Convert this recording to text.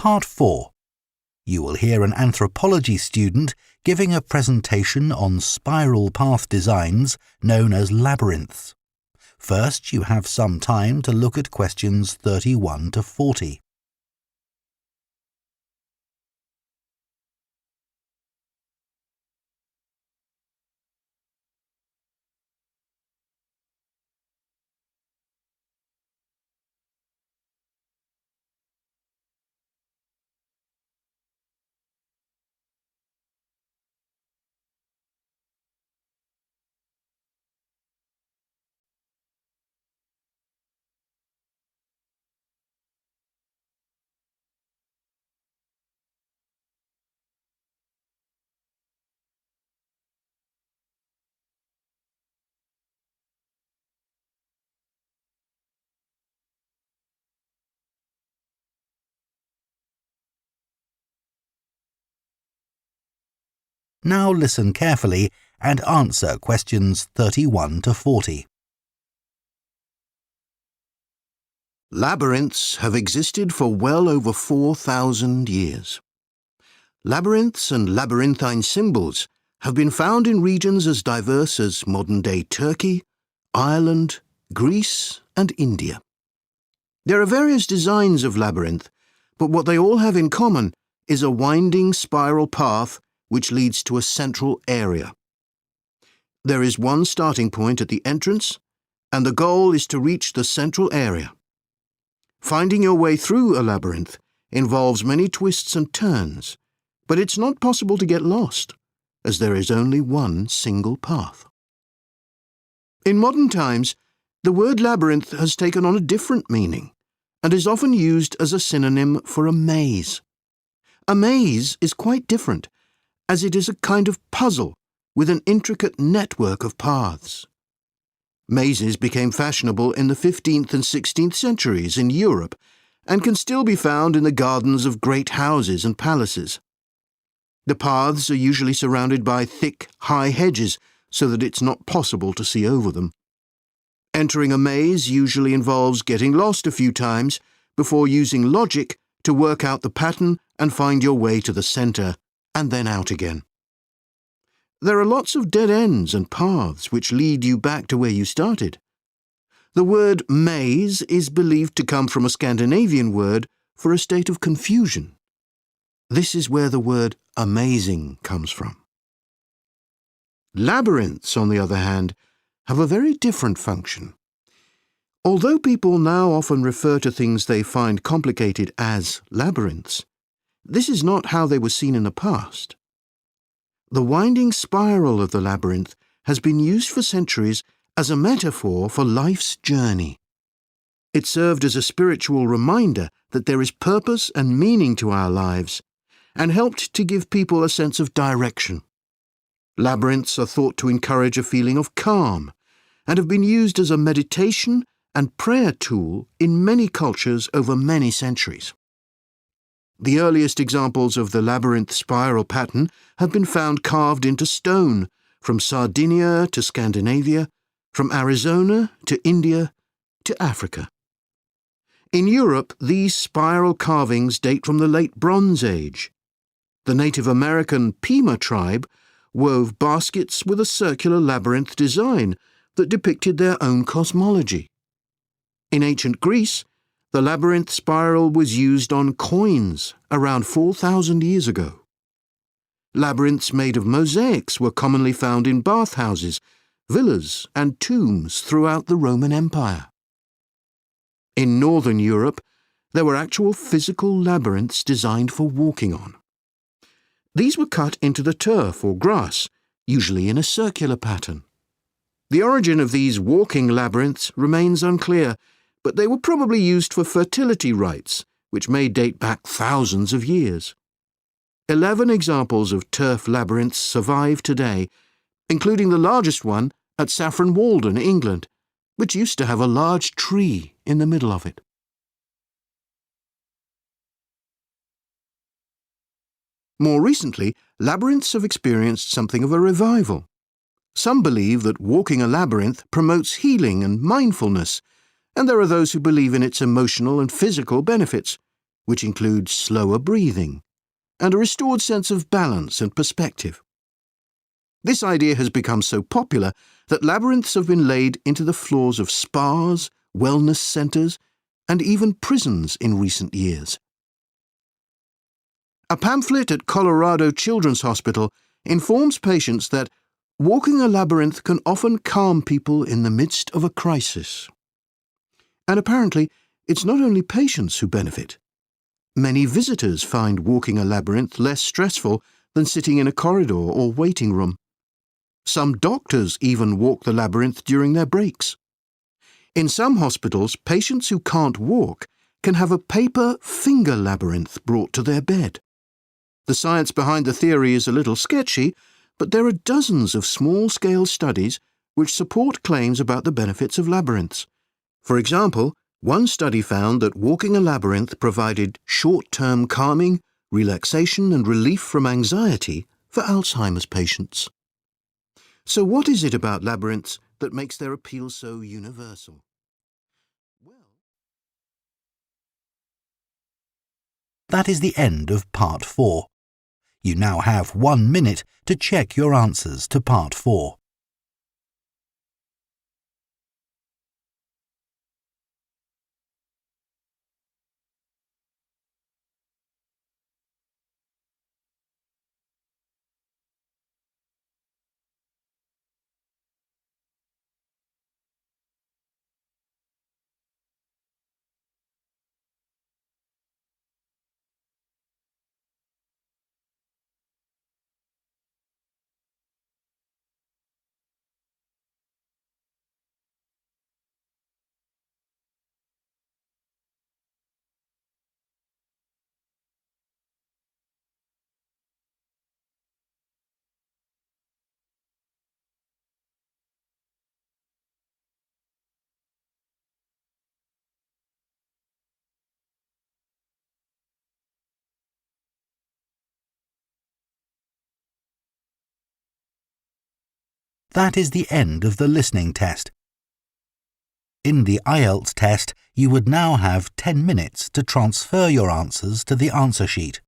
Part 4. You will hear an anthropology student giving a presentation on spiral path designs known as labyrinths. First, you have some time to look at questions 31 to 40. Now listen carefully and answer questions 31 to 40. Labyrinths have existed for well over 4,000 years. Labyrinths and labyrinthine symbols have been found in regions as diverse as modern-day Turkey, Ireland, Greece, and India. There are various designs of labyrinth, but what they all have in common is a winding spiral path which leads to a central area. There is one starting point at the entrance, and the goal is to reach the central area. Finding your way through a labyrinth involves many twists and turns, but it's not possible to get lost, as there is only one single path. In modern times, the word labyrinth has taken on a different meaning and is often used as a synonym for a maze. A maze is quite different, as it is a kind of puzzle with an intricate network of paths. Mazes became fashionable in the 15th and 16th centuries in Europe and can still be found in the gardens of great houses and palaces. The paths are usually surrounded by thick, high hedges so that it's not possible to see over them. Entering a maze usually involves getting lost a few times before using logic to work out the pattern and find your way to the centre and then out again. There are lots of dead ends and paths which lead you back to where you started. The word maze is believed to come from a Scandinavian word for a state of confusion. This is where the word amazing comes from. Labyrinths, on the other hand, have a very different function. Although people now often refer to things they find complicated as labyrinths, this is not how they were seen in the past. The winding spiral of the labyrinth has been used for centuries as a metaphor for life's journey. It served as a spiritual reminder that there is purpose and meaning to our lives, and helped to give people a sense of direction. Labyrinths are thought to encourage a feeling of calm, and have been used as a meditation and prayer tool in many cultures over many centuries. The earliest examples of the labyrinth spiral pattern have been found carved into stone, from Sardinia to Scandinavia, from Arizona to India to Africa. In Europe, these spiral carvings date from the late Bronze Age. The Native American Pima tribe wove baskets with a circular labyrinth design that depicted their own cosmology. In ancient Greece, the labyrinth spiral was used on coins around 4,000 years ago. Labyrinths made of mosaics were commonly found in bathhouses, villas, and tombs throughout the Roman Empire. In northern Europe, there were actual physical labyrinths designed for walking on. These were cut into the turf or grass, usually in a circular pattern. The origin of these walking labyrinths remains unclear, but they were probably used for fertility rites, which may date back thousands of years. 11 examples of turf labyrinths survive today, including the largest one at Saffron Walden, England, which used to have a large tree in the middle of it. More recently, labyrinths have experienced something of a revival. Some believe that walking a labyrinth promotes healing and mindfulness, and there are those who believe in its emotional and physical benefits, which includes slower breathing and a restored sense of balance and perspective. This idea has become so popular that labyrinths have been laid into the floors of spas, wellness centres, and even prisons in recent years. A pamphlet at Colorado Children's Hospital informs patients that walking a labyrinth can often calm people in the midst of a crisis. And apparently, it's not only patients who benefit. Many visitors find walking a labyrinth less stressful than sitting in a corridor or waiting room. Some doctors even walk the labyrinth during their breaks. In some hospitals, patients who can't walk can have a paper finger labyrinth brought to their bed. The science behind the theory is a little sketchy, but there are dozens of small-scale studies which support claims about the benefits of labyrinths. For example, one study found that walking a labyrinth provided short-term calming, relaxation and relief from anxiety for Alzheimer's patients. So what is it about labyrinths that makes their appeal so universal? That is the end of Part 4. You now have 1 minute to check your answers to Part 4. That is the end of the listening test. In the IELTS test, you would now have 10 minutes to transfer your answers to the answer sheet.